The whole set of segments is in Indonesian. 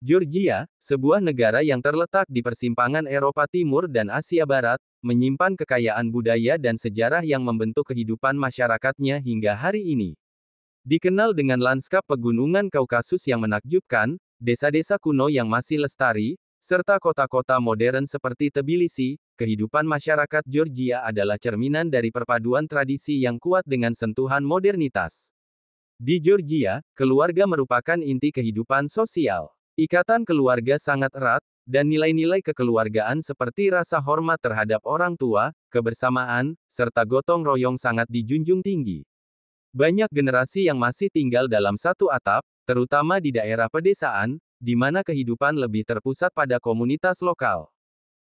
Georgia, sebuah negara yang terletak di persimpangan Eropa Timur dan Asia Barat, menyimpan kekayaan budaya dan sejarah yang membentuk kehidupan masyarakatnya hingga hari ini. Dikenal dengan landskap pegunungan Kaukasus yang menakjubkan, desa-desa kuno yang masih lestari, serta kota-kota modern seperti Tbilisi, kehidupan masyarakat Georgia adalah cerminan dari perpaduan tradisi yang kuat dengan sentuhan modernitas. Di Georgia, keluarga merupakan inti kehidupan sosial. Ikatan keluarga sangat erat, dan nilai-nilai kekeluargaan seperti rasa hormat terhadap orang tua, kebersamaan, serta gotong royong sangat dijunjung tinggi. Banyak generasi yang masih tinggal dalam satu atap, terutama di daerah pedesaan, di mana kehidupan lebih terpusat pada komunitas lokal.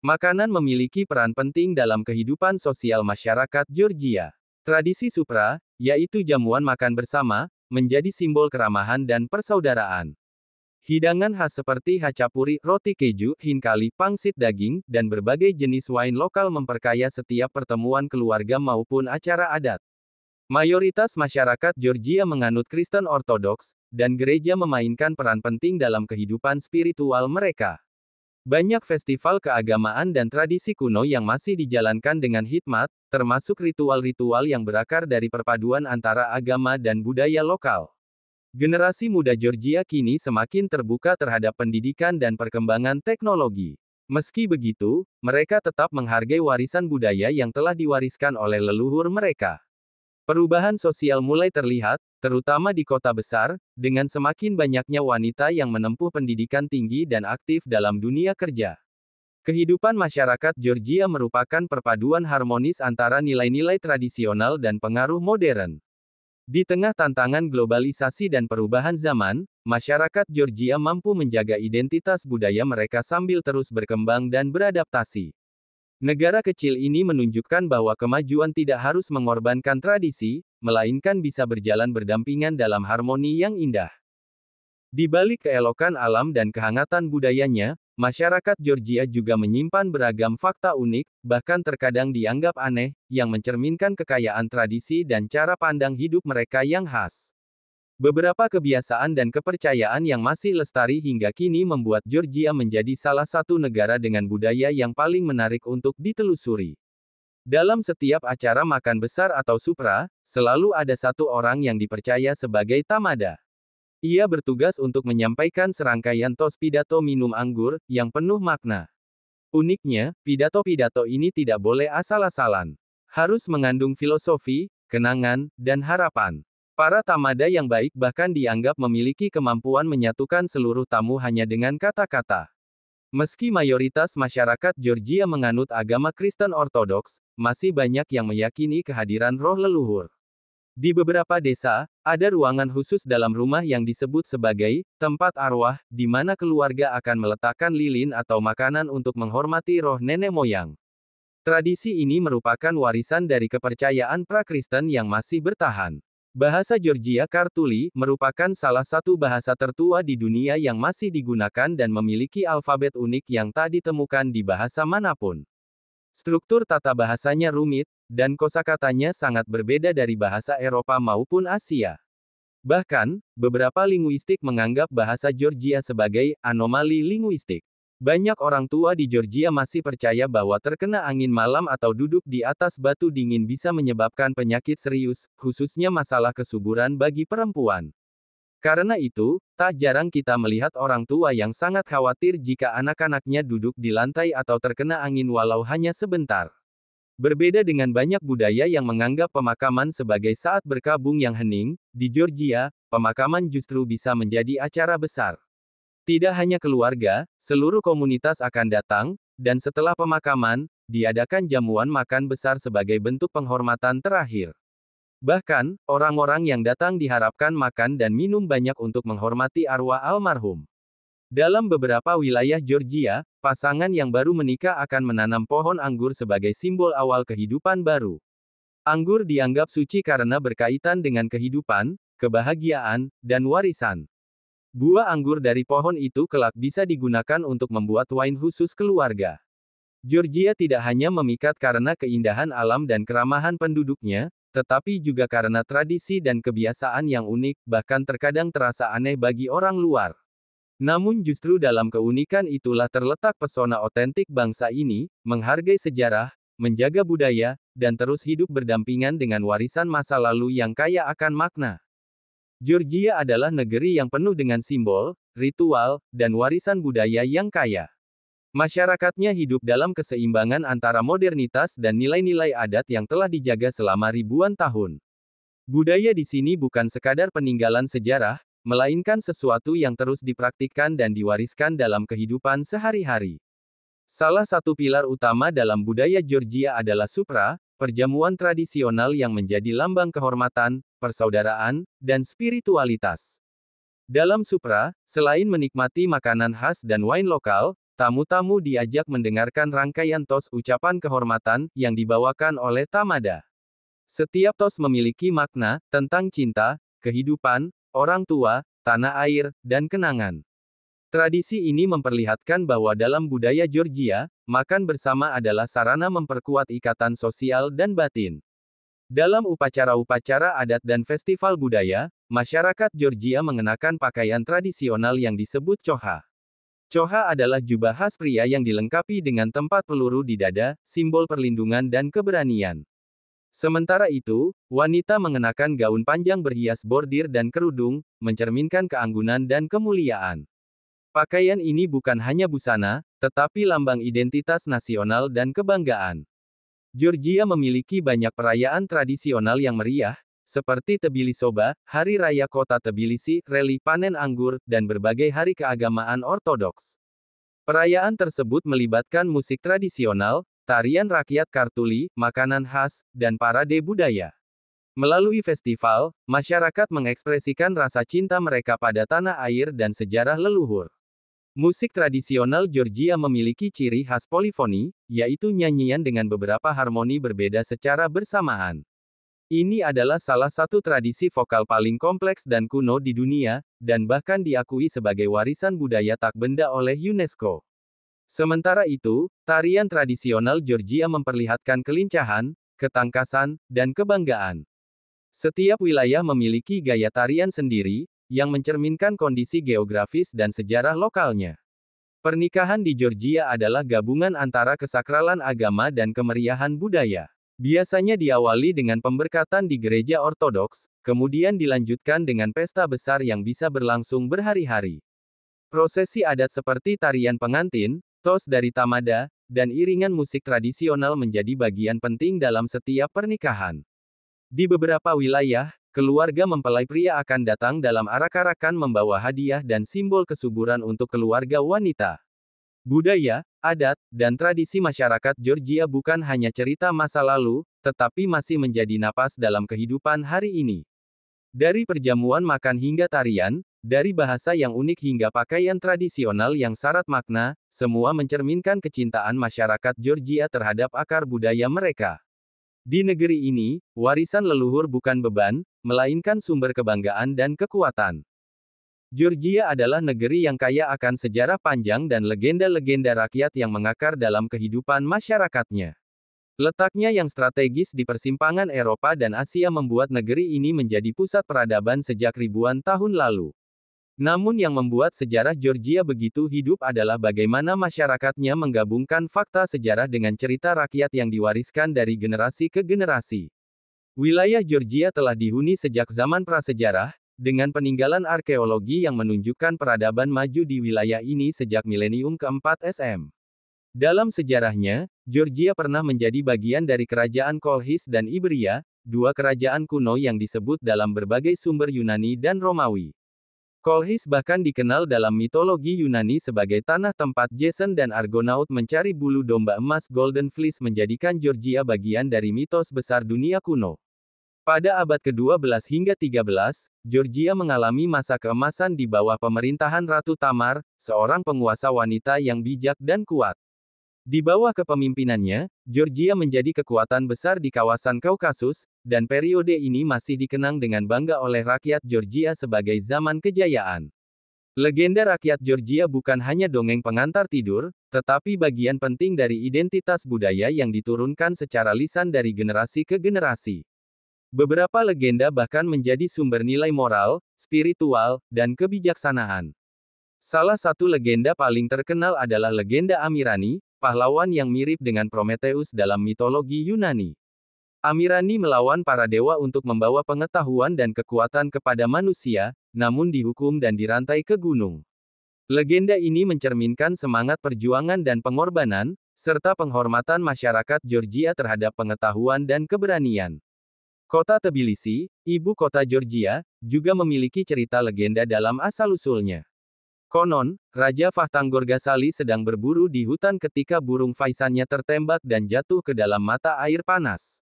Makanan memiliki peran penting dalam kehidupan sosial masyarakat Georgia. Tradisi supra, yaitu jamuan makan bersama, menjadi simbol keramahan dan persaudaraan. Hidangan khas seperti hachapuri, roti keju, hinkali, pangsit daging, dan berbagai jenis wine lokal memperkaya setiap pertemuan keluarga maupun acara adat. Mayoritas masyarakat Georgia menganut Kristen Ortodoks, dan gereja memainkan peran penting dalam kehidupan spiritual mereka. Banyak festival keagamaan dan tradisi kuno yang masih dijalankan dengan hikmat, termasuk ritual-ritual yang berakar dari perpaduan antara agama dan budaya lokal. Generasi muda Georgia kini semakin terbuka terhadap pendidikan dan perkembangan teknologi. Meski begitu, mereka tetap menghargai warisan budaya yang telah diwariskan oleh leluhur mereka. Perubahan sosial mulai terlihat, terutama di kota besar, dengan semakin banyaknya wanita yang menempuh pendidikan tinggi dan aktif dalam dunia kerja. Kehidupan masyarakat Georgia merupakan perpaduan harmonis antara nilai-nilai tradisional dan pengaruh modern. Di tengah tantangan globalisasi dan perubahan zaman, masyarakat Georgia mampu menjaga identitas budaya mereka sambil terus berkembang dan beradaptasi. Negara kecil ini menunjukkan bahwa kemajuan tidak harus mengorbankan tradisi, melainkan bisa berjalan berdampingan dalam harmoni yang indah. Di balik keelokan alam dan kehangatan budayanya, masyarakat Georgia juga menyimpan beragam fakta unik, bahkan terkadang dianggap aneh, yang mencerminkan kekayaan tradisi dan cara pandang hidup mereka yang khas. Beberapa kebiasaan dan kepercayaan yang masih lestari hingga kini membuat Georgia menjadi salah satu negara dengan budaya yang paling menarik untuk ditelusuri. Dalam setiap acara makan besar atau supra, selalu ada satu orang yang dipercaya sebagai tamada. Ia bertugas untuk menyampaikan serangkaian tos pidato minum anggur, yang penuh makna. Uniknya, pidato-pidato ini tidak boleh asal-asalan. Harus mengandung filosofi, kenangan, dan harapan. Para tamada yang baik bahkan dianggap memiliki kemampuan menyatukan seluruh tamu hanya dengan kata-kata. Meski mayoritas masyarakat Georgia menganut agama Kristen Ortodoks, masih banyak yang meyakini kehadiran roh leluhur. Di beberapa desa, ada ruangan khusus dalam rumah yang disebut sebagai tempat arwah, di mana keluarga akan meletakkan lilin atau makanan untuk menghormati roh nenek moyang. Tradisi ini merupakan warisan dari kepercayaan pra-Kristen yang masih bertahan. Bahasa Georgia Kartuli merupakan salah satu bahasa tertua di dunia yang masih digunakan dan memiliki alfabet unik yang tak ditemukan di bahasa manapun. Struktur tata bahasanya rumit, dan kosakatanya sangat berbeda dari bahasa Eropa maupun Asia. Bahkan, beberapa linguistik menganggap bahasa Georgia sebagai anomali linguistik. Banyak orang tua di Georgia masih percaya bahwa terkena angin malam atau duduk di atas batu dingin bisa menyebabkan penyakit serius, khususnya masalah kesuburan bagi perempuan. Karena itu, tak jarang kita melihat orang tua yang sangat khawatir jika anak-anaknya duduk di lantai atau terkena angin walau hanya sebentar. Berbeda dengan banyak budaya yang menganggap pemakaman sebagai saat berkabung yang hening, di Georgia, pemakaman justru bisa menjadi acara besar. Tidak hanya keluarga, seluruh komunitas akan datang, dan setelah pemakaman, diadakan jamuan makan besar sebagai bentuk penghormatan terakhir. Bahkan, orang-orang yang datang diharapkan makan dan minum banyak untuk menghormati arwah almarhum. Dalam beberapa wilayah Georgia, pasangan yang baru menikah akan menanam pohon anggur sebagai simbol awal kehidupan baru. Anggur dianggap suci karena berkaitan dengan kehidupan, kebahagiaan, dan warisan. Buah anggur dari pohon itu kelak bisa digunakan untuk membuat wine khusus keluarga. Georgia tidak hanya memikat karena keindahan alam dan keramahan penduduknya, tetapi juga karena tradisi dan kebiasaan yang unik, bahkan terkadang terasa aneh bagi orang luar. Namun justru dalam keunikan itulah terletak pesona otentik bangsa ini, menghargai sejarah, menjaga budaya, dan terus hidup berdampingan dengan warisan masa lalu yang kaya akan makna. Georgia adalah negeri yang penuh dengan simbol, ritual, dan warisan budaya yang kaya. Masyarakatnya hidup dalam keseimbangan antara modernitas dan nilai-nilai adat yang telah dijaga selama ribuan tahun. Budaya di sini bukan sekadar peninggalan sejarah, melainkan sesuatu yang terus dipraktikkan dan diwariskan dalam kehidupan sehari-hari. Salah satu pilar utama dalam budaya Georgia adalah supra, perjamuan tradisional yang menjadi lambang kehormatan, persaudaraan, dan spiritualitas. Dalam supra, selain menikmati makanan khas dan wine lokal, tamu-tamu diajak mendengarkan rangkaian tos ucapan kehormatan yang dibawakan oleh tamada. Setiap tos memiliki makna tentang cinta, kehidupan, orang tua, tanah air, dan kenangan. Tradisi ini memperlihatkan bahwa dalam budaya Georgia, makan bersama adalah sarana memperkuat ikatan sosial dan batin. Dalam upacara-upacara adat dan festival budaya, masyarakat Georgia mengenakan pakaian tradisional yang disebut choha. Choha adalah jubah khas pria yang dilengkapi dengan tempat peluru di dada, simbol perlindungan dan keberanian. Sementara itu, wanita mengenakan gaun panjang berhias bordir dan kerudung, mencerminkan keanggunan dan kemuliaan. Pakaian ini bukan hanya busana, tetapi lambang identitas nasional dan kebanggaan. Georgia memiliki banyak perayaan tradisional yang meriah, seperti Tbilisoba, Hari Raya Kota Tbilisi, Reli Panen Anggur, dan berbagai hari keagamaan ortodoks. Perayaan tersebut melibatkan musik tradisional, tarian rakyat Kartuli, makanan khas, dan parade budaya. Melalui festival, masyarakat mengekspresikan rasa cinta mereka pada tanah air dan sejarah leluhur. Musik tradisional Georgia memiliki ciri khas polifoni, yaitu nyanyian dengan beberapa harmoni berbeda secara bersamaan. Ini adalah salah satu tradisi vokal paling kompleks dan kuno di dunia, dan bahkan diakui sebagai warisan budaya tak benda oleh UNESCO. Sementara itu, tarian tradisional Georgia memperlihatkan kelincahan, ketangkasan, dan kebanggaan. Setiap wilayah memiliki gaya tarian sendiri, yang mencerminkan kondisi geografis dan sejarah lokalnya. Pernikahan di Georgia adalah gabungan antara kesakralan agama dan kemeriahan budaya. Biasanya diawali dengan pemberkatan di gereja ortodoks, kemudian dilanjutkan dengan pesta besar yang bisa berlangsung berhari-hari. Prosesi adat seperti tarian pengantin, tos dari tamada, dan iringan musik tradisional menjadi bagian penting dalam setiap pernikahan. Di beberapa wilayah, keluarga mempelai pria akan datang dalam arak-arakan membawa hadiah dan simbol kesuburan untuk keluarga wanita. Budaya, adat, dan tradisi masyarakat Georgia bukan hanya cerita masa lalu, tetapi masih menjadi napas dalam kehidupan hari ini. Dari perjamuan makan hingga tarian, dari bahasa yang unik hingga pakaian tradisional yang syarat makna, semua mencerminkan kecintaan masyarakat Georgia terhadap akar budaya mereka. Di negeri ini, warisan leluhur bukan beban, melainkan sumber kebanggaan dan kekuatan. Georgia adalah negeri yang kaya akan sejarah panjang dan legenda-legenda rakyat yang mengakar dalam kehidupan masyarakatnya. Letaknya yang strategis di persimpangan Eropa dan Asia membuat negeri ini menjadi pusat peradaban sejak ribuan tahun lalu. Namun yang membuat sejarah Georgia begitu hidup adalah bagaimana masyarakatnya menggabungkan fakta sejarah dengan cerita rakyat yang diwariskan dari generasi ke generasi. Wilayah Georgia telah dihuni sejak zaman prasejarah, dengan peninggalan arkeologi yang menunjukkan peradaban maju di wilayah ini sejak milenium keempat SM. Dalam sejarahnya, Georgia pernah menjadi bagian dari kerajaan Kolchis dan Iberia, dua kerajaan kuno yang disebut dalam berbagai sumber Yunani dan Romawi. Kolchis bahkan dikenal dalam mitologi Yunani sebagai tanah tempat Jason dan Argonaut mencari bulu domba emas Golden Fleece menjadikan Georgia bagian dari mitos besar dunia kuno. Pada abad ke-12 hingga 13, Georgia mengalami masa keemasan di bawah pemerintahan Ratu Tamar, seorang penguasa wanita yang bijak dan kuat. Di bawah kepemimpinannya, Georgia menjadi kekuatan besar di kawasan Kaukasus, dan periode ini masih dikenang dengan bangga oleh rakyat Georgia sebagai zaman kejayaan. Legenda rakyat Georgia bukan hanya dongeng pengantar tidur, tetapi bagian penting dari identitas budaya yang diturunkan secara lisan dari generasi ke generasi. Beberapa legenda bahkan menjadi sumber nilai moral, spiritual, dan kebijaksanaan. Salah satu legenda paling terkenal adalah legenda Amirani, pahlawan yang mirip dengan Prometheus dalam mitologi Yunani. Amirani melawan para dewa untuk membawa pengetahuan dan kekuatan kepada manusia, namun dihukum dan dirantai ke gunung. Legenda ini mencerminkan semangat perjuangan dan pengorbanan, serta penghormatan masyarakat Georgia terhadap pengetahuan dan keberanian. Kota Tbilisi, ibu kota Georgia, juga memiliki cerita legenda dalam asal-usulnya. Konon, Raja Vakhtang Gorgasali sedang berburu di hutan ketika burung faisannya tertembak dan jatuh ke dalam mata air panas.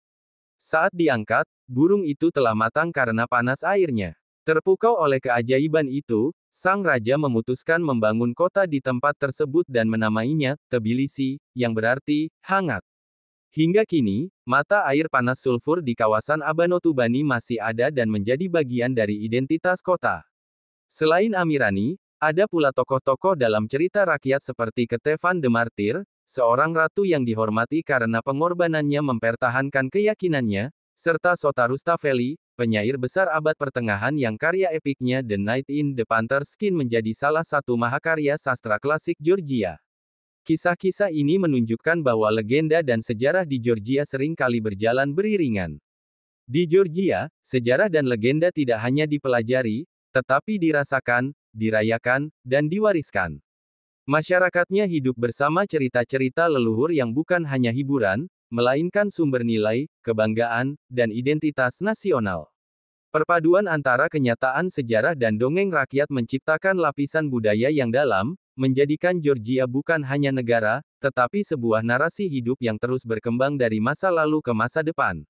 Saat diangkat, burung itu telah matang karena panas airnya. Terpukau oleh keajaiban itu, sang raja memutuskan membangun kota di tempat tersebut dan menamainya Tbilisi, yang berarti hangat. Hingga kini, mata air panas sulfur di kawasan Abanotubani masih ada dan menjadi bagian dari identitas kota. Selain Amirani, ada pula tokoh-tokoh dalam cerita rakyat seperti Ketefan the Martyr, seorang ratu yang dihormati karena pengorbanannya mempertahankan keyakinannya, serta Sota Rustaveli, penyair besar abad pertengahan yang karya epiknya The Knight in the Panther Skin menjadi salah satu mahakarya sastra klasik Georgia. Kisah-kisah ini menunjukkan bahwa legenda dan sejarah di Georgia sering kali berjalan beriringan. Di Georgia, sejarah dan legenda tidak hanya dipelajari, tetapi dirasakan, dirayakan, dan diwariskan. Masyarakatnya hidup bersama cerita-cerita leluhur yang bukan hanya hiburan, melainkan sumber nilai, kebanggaan, dan identitas nasional. Perpaduan antara kenyataan sejarah dan dongeng rakyat menciptakan lapisan budaya yang dalam, menjadikan Georgia bukan hanya negara, tetapi sebuah narasi hidup yang terus berkembang dari masa lalu ke masa depan.